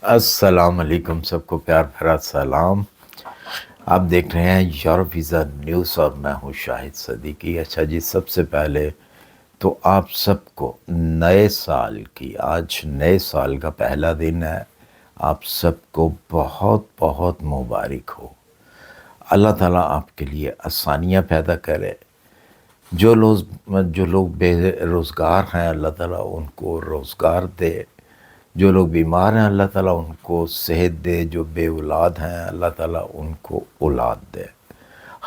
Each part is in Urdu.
السلام علیکم، سب کو پیار بھرا سلام۔ آپ دیکھ رہے ہیں یورپ ویزا نیوز اور میں ہوں شاہد صدیقی۔ اچھا جی، سب سے پہلے تو آپ سب کو نئے سال کی، آج نئے سال کا پہلا دن ہے، آپ سب کو بہت بہت مبارک ہو۔ اللہ تعالیٰ آپ کے لیے آسانیاں پیدا کرے۔ جو لوگ بے روزگار ہیں، اللہ تعالیٰ ان کو روزگار دے۔ جو لوگ بیمار ہیں، اللہ تعالیٰ ان کو صحت دے۔ جو بے اولاد ہیں، اللہ تعالیٰ ان کو اولاد دے۔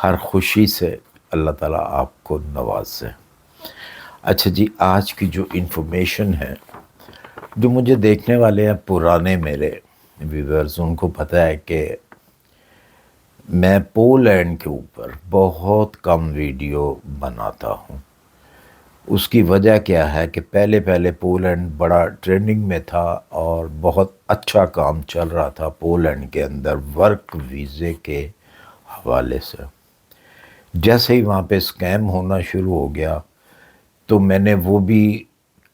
ہر خوشی سے اللہ تعالیٰ آپ کو نوازے۔ اچھا جی، آج کی جو انفارمیشن ہے، جو مجھے دیکھنے والے ہیں پرانے میرے ویورز، ان کو پتہ ہے کہ میں پولینڈ کے اوپر بہت کم ویڈیو بناتا ہوں۔ اس کی وجہ کیا ہے کہ پہلے پولینڈ بڑا ٹرینڈنگ میں تھا اور بہت اچھا کام چل رہا تھا پولینڈ کے اندر ورک ویزے کے حوالے سے۔ جیسے ہی وہاں پہ اسکیم ہونا شروع ہو گیا تو میں نے وہ بھی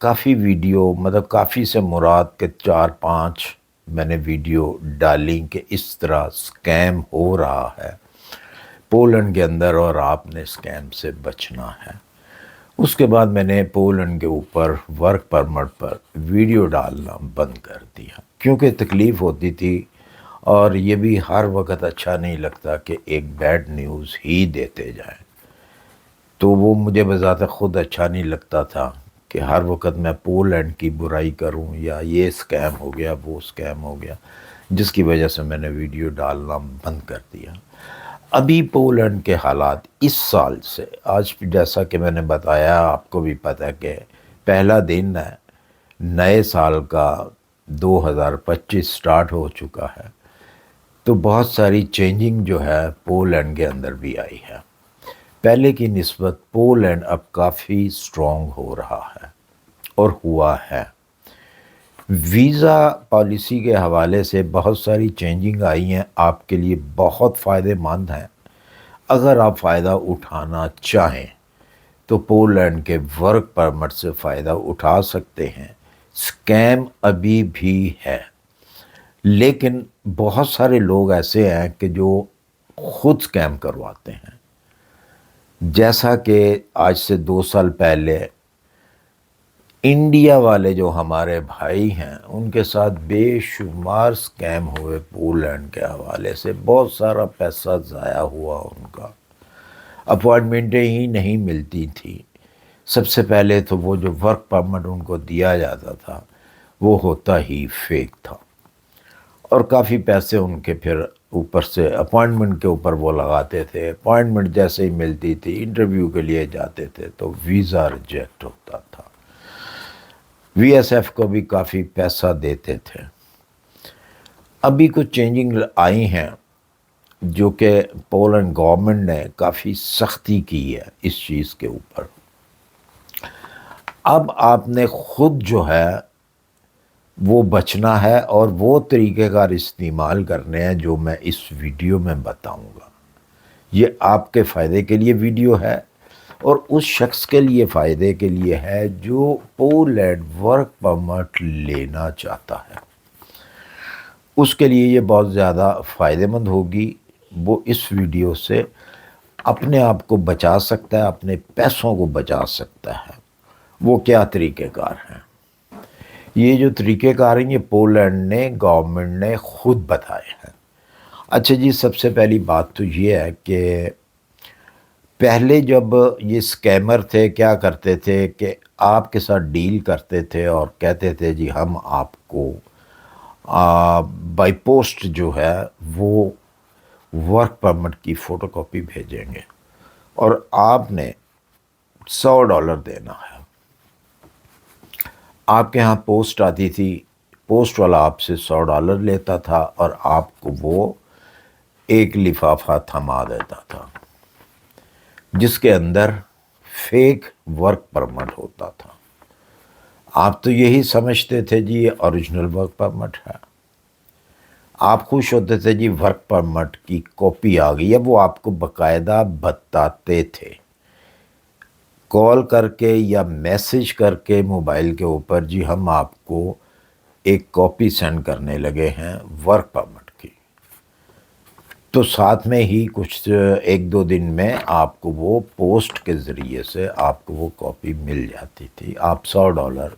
کافی ویڈیو، کافی سے مراد کے 4-5 میں نے ویڈیو ڈالی کہ اس طرح اسکیم ہو رہا ہے پولینڈ کے اندر اور آپ نے اسکیم سے بچنا ہے۔ اس کے بعد میں نے پولینڈ کے اوپر ورک پرمٹ پر ویڈیو ڈالنا بند کر دیا، کیونکہ تکلیف ہوتی تھی اور یہ بھی ہر وقت اچھا نہیں لگتا کہ ایک بیڈ نیوز ہی دیتے جائیں۔ تو وہ مجھے بذات خود اچھا نہیں لگتا تھا کہ ہر وقت میں پولینڈ کی برائی کروں یا یہ اسکیم ہو گیا وہ اسکیم ہو گیا، جس کی وجہ سے میں نے ویڈیو ڈالنا بند کر دیا۔ ابھی پولینڈ کے حالات اس سال سے، آج جیسا کہ میں نے بتایا، آپ کو بھی پتہ کہ پہلا دن ہے نئے سال کا، 2025 سٹارٹ ہو چکا ہے، تو بہت ساری چینجنگ جو ہے پولینڈ کے اندر بھی آئی ہے۔ پہلے کی نسبت پولینڈ اب کافی سٹرونگ ہو رہا ہے اور ہوا ہے۔ ویزا پالیسی کے حوالے سے بہت ساری چینجنگ آئی ہیں، آپ کے لیے بہت فائدہ مند ہیں۔ اگر آپ فائدہ اٹھانا چاہیں تو پولینڈ کے ورک پرمٹ سے فائدہ اٹھا سکتے ہیں۔ اسکیم ابھی بھی ہے، لیکن بہت سارے لوگ ایسے ہیں کہ جو خود اسکیم کرواتے ہیں۔ جیسا کہ آج سے 2 سال پہلے انڈیا والے جو ہمارے بھائی ہیں، ان کے ساتھ بے شمار اسکیم ہوئے پولینڈ کے حوالے سے، بہت سارا پیسہ ضائع ہوا ان کا، اپوائنٹمنٹیں ہی نہیں ملتی تھی۔ سب سے پہلے تو وہ جو ورک پرمٹ ان کو دیا جاتا تھا وہ ہوتا ہی فیک تھا، اور کافی پیسے ان کے پھر اوپر سے اپوائنٹمنٹ کے اوپر وہ لگاتے تھے۔ اپوائنٹمنٹ جیسے ہی ملتی تھی، انٹرویو کے لیے جاتے تھے تو ویزا ریجیکٹ ہوتا تھا۔ وی ایس ایف کو بھی کافی پیسہ دیتے تھے۔ ابھی کچھ چینجنگ آئی ہیں جو کہ پولینڈ گورنمنٹ نے کافی سختی کی ہے اس چیز کے اوپر۔ اب آپ نے خود جو ہے وہ بچنا ہے اور وہ طریقہ کار استعمال کرنے ہیں جو میں اس ویڈیو میں بتاؤں گا۔ یہ آپ کے فائدے کے لیے ویڈیو ہے اور اس شخص کے لیے فائدے کے لیے ہے جو پولینڈ ورک پرمٹ لینا چاہتا ہے۔ اس کے لیے یہ بہت زیادہ فائدہ مند ہوگی۔ وہ اس ویڈیو سے اپنے آپ کو بچا سکتا ہے، اپنے پیسوں کو بچا سکتا ہے۔ وہ کیا طریقہ کار ہیں؟ یہ جو طریقہ کار ہیں یہ پولینڈ نے، گورنمنٹ نے خود بتائے ہیں۔ اچھا جی، سب سے پہلی بات تو یہ ہے کہ پہلے جب یہ اسکیمر تھے کیا کرتے تھے کہ آپ کے ساتھ ڈیل کرتے تھے اور کہتے تھے جی ہم آپ کو بائی پوسٹ جو ہے وہ ورک پرمٹ کی فوٹو کاپی بھیجیں گے اور آپ نے $100 دینا ہے۔ آپ کے ہاں پوسٹ آتی تھی، پوسٹ والا آپ سے $100 لیتا تھا اور آپ کو وہ ایک لفافہ تھما دیتا تھا جس کے اندر فیک ورک پرمٹ ہوتا تھا۔ آپ تو یہی سمجھتے تھے جی یہ اوریجنل ورک پرمٹ ہے، آپ خوش ہوتے تھے جی ورک پرمٹ کی کاپی آ گئی ہے۔ وہ آپ کو باقاعدہ بتاتے تھے کال کر کے یا میسج کر کے موبائل کے اوپر، جی ہم آپ کو ایک کاپی سینڈ کرنے لگے ہیں ورک پرمٹ کی، تو ساتھ میں ہی کچھ 1-2 دن میں آپ کو وہ پوسٹ کے ذریعے سے آپ کو وہ کاپی مل جاتی تھی، آپ $100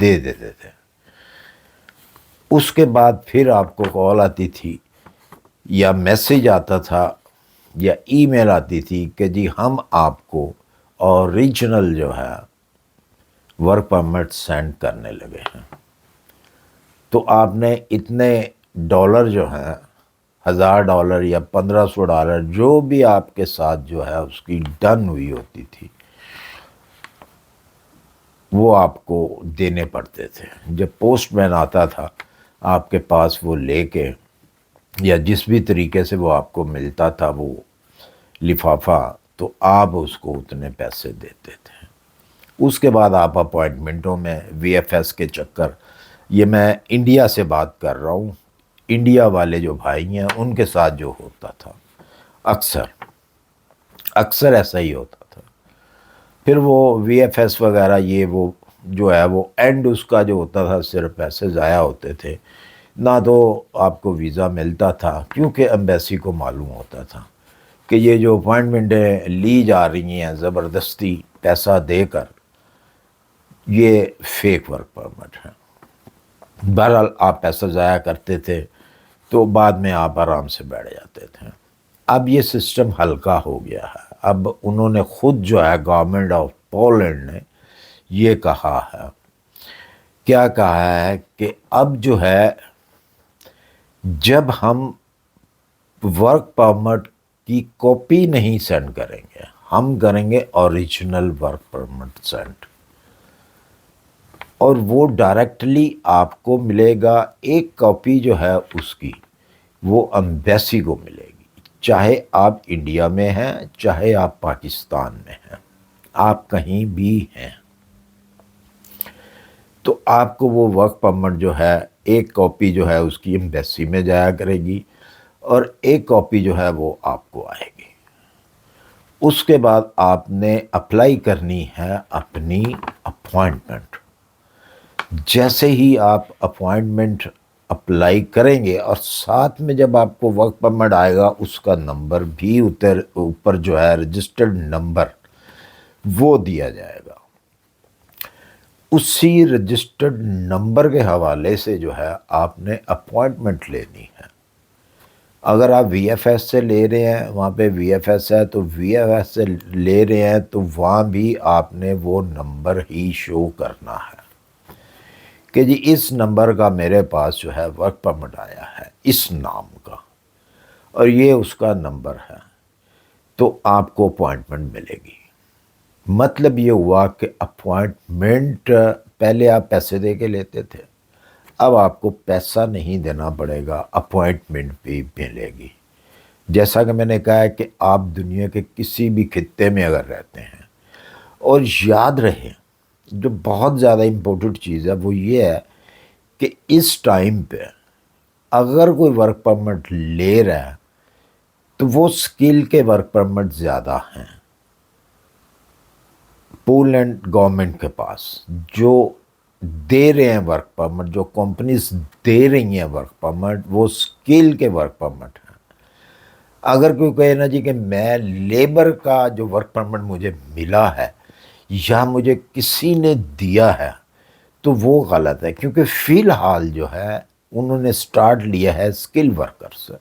دے دیتے تھے۔ اس کے بعد پھر آپ کو کال آتی تھی یا میسیج آتا تھا یا ای میل آتی تھی کہ جی ہم آپ کو اوریجنل جو ہے ورک پرمٹ سینڈ کرنے لگے ہیں، تو آپ نے اتنے ڈالر جو ہیں $1000 یا $1500 جو بھی آپ کے ساتھ جو ہے اس کی ڈن ہوئی ہوتی تھی وہ آپ کو دینے پڑتے تھے۔ جب پوسٹ مین آتا تھا آپ کے پاس وہ لے کے، یا جس بھی طریقے سے وہ آپ کو ملتا تھا وہ لفافہ، تو آپ اس کو اتنے پیسے دیتے تھے۔ اس کے بعد آپ اپوائنٹمنٹوں میں وی ایف ایس کے چکر، یہ میں انڈیا سے بات کر رہا ہوں، انڈیا والے جو بھائی ہیں ان کے ساتھ جو ہوتا تھا اکثر ایسا ہی ہوتا تھا۔ پھر وہ وی ایف ایس وغیرہ یہ وہ جو ہے وہ اینڈ اس کا جو ہوتا تھا صرف پیسے ضائع ہوتے تھے، نہ تو آپ کو ویزا ملتا تھا، کیونکہ ایمبیسی کو معلوم ہوتا تھا کہ یہ جو اپوائنٹمنٹیں لی جا رہی ہیں زبردستی پیسہ دے کر، یہ فیک ورک پرمٹ ہیں۔ بہرحال آپ پیسہ ضائع کرتے تھے تو بعد میں آپ آرام سے بیٹھ جاتے تھے۔ اب یہ سسٹم ہلکا ہو گیا ہے، اب انہوں نے خود جو ہے گورنمنٹ آف پولینڈ نے یہ کہا ہے، کیا کہا ہے کہ اب جو ہے جب ہم ورک پرمٹ کی کاپی نہیں سینڈ کریں گے، ہم کریں گے اوریجنل ورک پرمٹ سینڈ، اور وہ ڈائریکٹلی آپ کو ملے گا۔ ایک کاپی جو ہے اس کی وہ ایمبیسی کو ملے گی، چاہے آپ انڈیا میں ہیں چاہے آپ پاکستان میں ہیں، آپ کہیں بھی ہیں، تو آپ کو وہ ورک پرمٹ جو ہے ایک کاپی جو ہے اس کی ایمبیسی میں جایا کرے گی، اور ایک کاپی جو ہے وہ آپ کو آئے گی۔ اس کے بعد آپ نے اپلائی کرنی ہے اپنی اپوائنٹمنٹ۔ جیسے ہی آپ اپوائنٹمنٹ اپلائی کریں گے، اور ساتھ میں جب آپ کو ورک پرمٹ آئے گا اس کا نمبر بھی اوپر جو ہے رجسٹرڈ نمبر وہ دیا جائے گا، اسی رجسٹرڈ نمبر کے حوالے سے جو ہے آپ نے اپوائنٹمنٹ لینی ہے۔ اگر آپ وی ایف ایس سے لے رہے ہیں، وہاں پہ وی ایف ایس ہے تو وی ایف ایس سے لے رہے ہیں تو وہاں بھی آپ نے وہ نمبر ہی شو کرنا ہے کہ جی اس نمبر کا میرے پاس جو ہے ورک پرمٹ آیا ہے اس نام کا، اور یہ اس کا نمبر ہے، تو آپ کو اپوائنٹمنٹ ملے گی۔ مطلب یہ ہوا کہ اپوائنٹمنٹ پہلے آپ پیسے دے کے لیتے تھے، اب آپ کو پیسہ نہیں دینا پڑے گا، اپوائنٹمنٹ بھی ملے گی۔ جیسا کہ میں نے کہا ہے کہ آپ دنیا کے کسی بھی خطے میں اگر رہتے ہیں، اور یاد رہے جو بہت زیادہ امپورٹنٹ چیز ہے وہ یہ ہے کہ اس ٹائم پہ اگر کوئی ورک پرمٹ لے رہا ہے تو وہ سکل کے ورک پرمٹ زیادہ ہیں پولینڈ گورنمنٹ کے پاس، جو دے رہے ہیں ورک پرمٹ، جو کمپنیز دے رہی ہیں ورک پرمٹ، وہ سکل کے ورک پرمٹ ہیں۔ اگر کوئی کہے نا جی کہ میں لیبر کا جو ورک پرمٹ مجھے ملا ہے یا مجھے کسی نے دیا ہے، تو وہ غلط ہے، کیونکہ فی الحال جو ہے انہوں نے سٹارٹ لیا ہے سکل ورکر سے۔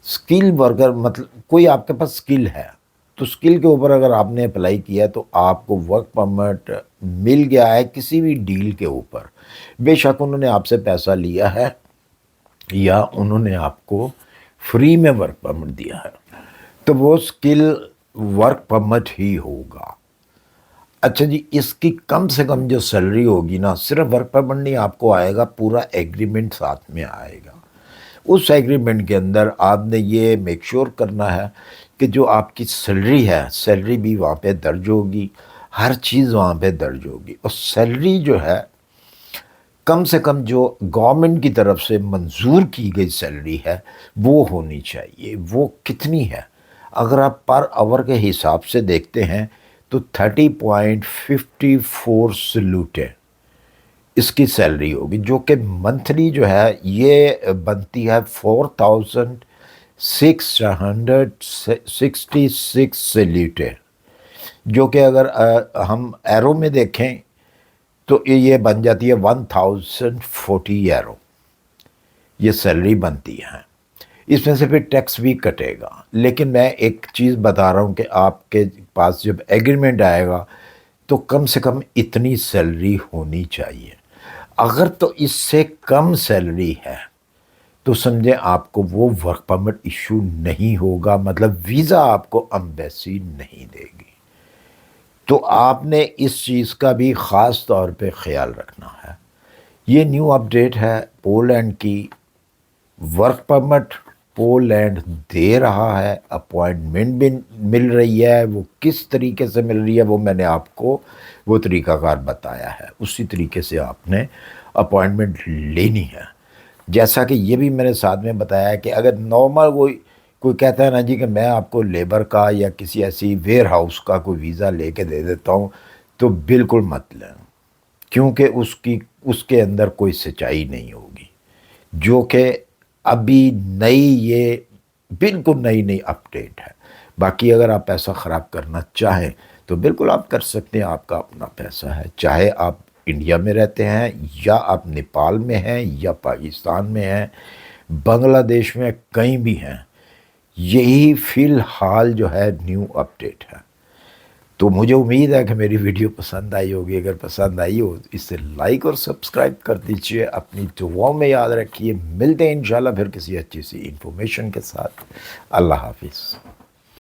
سکل ورکر مطلب کوئی آپ کے پاس سکل ہے تو سکل کے اوپر اگر آپ نے اپلائی کیا تو آپ کو ورک پرمٹ مل گیا ہے کسی بھی ڈیل کے اوپر، بے شک انہوں نے آپ سے پیسہ لیا ہے یا انہوں نے آپ کو فری میں ورک پرمٹ دیا ہے، تو وہ سکل ورک پرمٹ ہی ہوگا۔ اچھا جی، اس کی کم سے کم جو سیلری ہوگی نا، صرف ورک پرمٹ نہیں آپ کو آئے گا، پورا ایگریمنٹ ساتھ میں آئے گا۔ اس ایگریمنٹ کے اندر آپ نے یہ میک شور کرنا ہے کہ جو آپ کی سیلری ہے، سیلری بھی وہاں پہ درج ہوگی، ہر چیز وہاں پہ درج ہوگی، اور سیلری جو ہے کم سے کم جو گورنمنٹ کی طرف سے منظور کی گئی سیلری ہے وہ ہونی چاہیے۔ وہ کتنی ہے؟ اگر آپ پر آور کے حساب سے دیکھتے ہیں تو 30.54 سلوٹ ہے، اس کی سیلری ہوگی، جو کہ منتھلی جو ہے یہ بنتی ہے 4666 سلیٹر، جو کہ اگر ہم ایرو میں دیکھیں تو یہ بن جاتی ہے 1040 ایرو، یہ سیلری بنتی ہے۔ اس میں سے پھر ٹیکس بھی کٹے گا، لیکن میں ایک چیز بتا رہا ہوں کہ آپ کے پاس جب ایگریمنٹ آئے گا تو کم سے کم اتنی سیلری ہونی چاہیے۔ اگر تو اس سے کم سیلری ہے تو سمجھیں آپ کو وہ ورک پرمٹ ایشو نہیں ہوگا، مطلب ویزا آپ کو امبیسی نہیں دے گی۔ تو آپ نے اس چیز کا بھی خاص طور پہ خیال رکھنا ہے۔ یہ نیو اپڈیٹ ہے پولینڈ کی، ورک پرمٹ پولینڈ دے رہا ہے، اپوائنٹمنٹ بھی مل رہی ہے، وہ کس طریقے سے مل رہی ہے وہ میں نے آپ کو وہ طریقہ کار بتایا ہے، اسی طریقے سے آپ نے اپوائنٹمنٹ لینی ہے۔ جیسا کہ یہ بھی میرے ساتھ میں بتایا ہے کہ اگر نارمل کوئی کہتا ہے نا جی کہ میں آپ کو لیبر کا یا کسی ایسی ویئر ہاؤس کا کوئی ویزا لے کے دے دیتا ہوں، تو بالکل مت لیں، کیونکہ اس کے اندر کوئی سچائی نہیں ہوگی، جو کہ ابھی یہ بالکل نئی اپڈیٹ ہے۔ باقی اگر آپ پیسہ خراب کرنا چاہیں تو بالکل آپ کر سکتے ہیں، آپ کا اپنا پیسہ ہے، چاہے آپ انڈیا میں رہتے ہیں یا آپ نیپال میں ہیں یا پاکستان میں ہیں، بنگلہ دیش میں کہیں بھی ہیں، یہی فی الحال جو ہے نیو اپڈیٹ ہے۔ تو مجھے امید ہے کہ میری ویڈیو پسند آئی ہوگی، اگر پسند آئی ہو اسے لائک اور سبسکرائب کر دیجئے، اپنی دعاؤں میں یاد رکھیے۔ ملتے ہیں انشاءاللہ پھر کسی اچھی سی انفارمیشن کے ساتھ۔ اللہ حافظ۔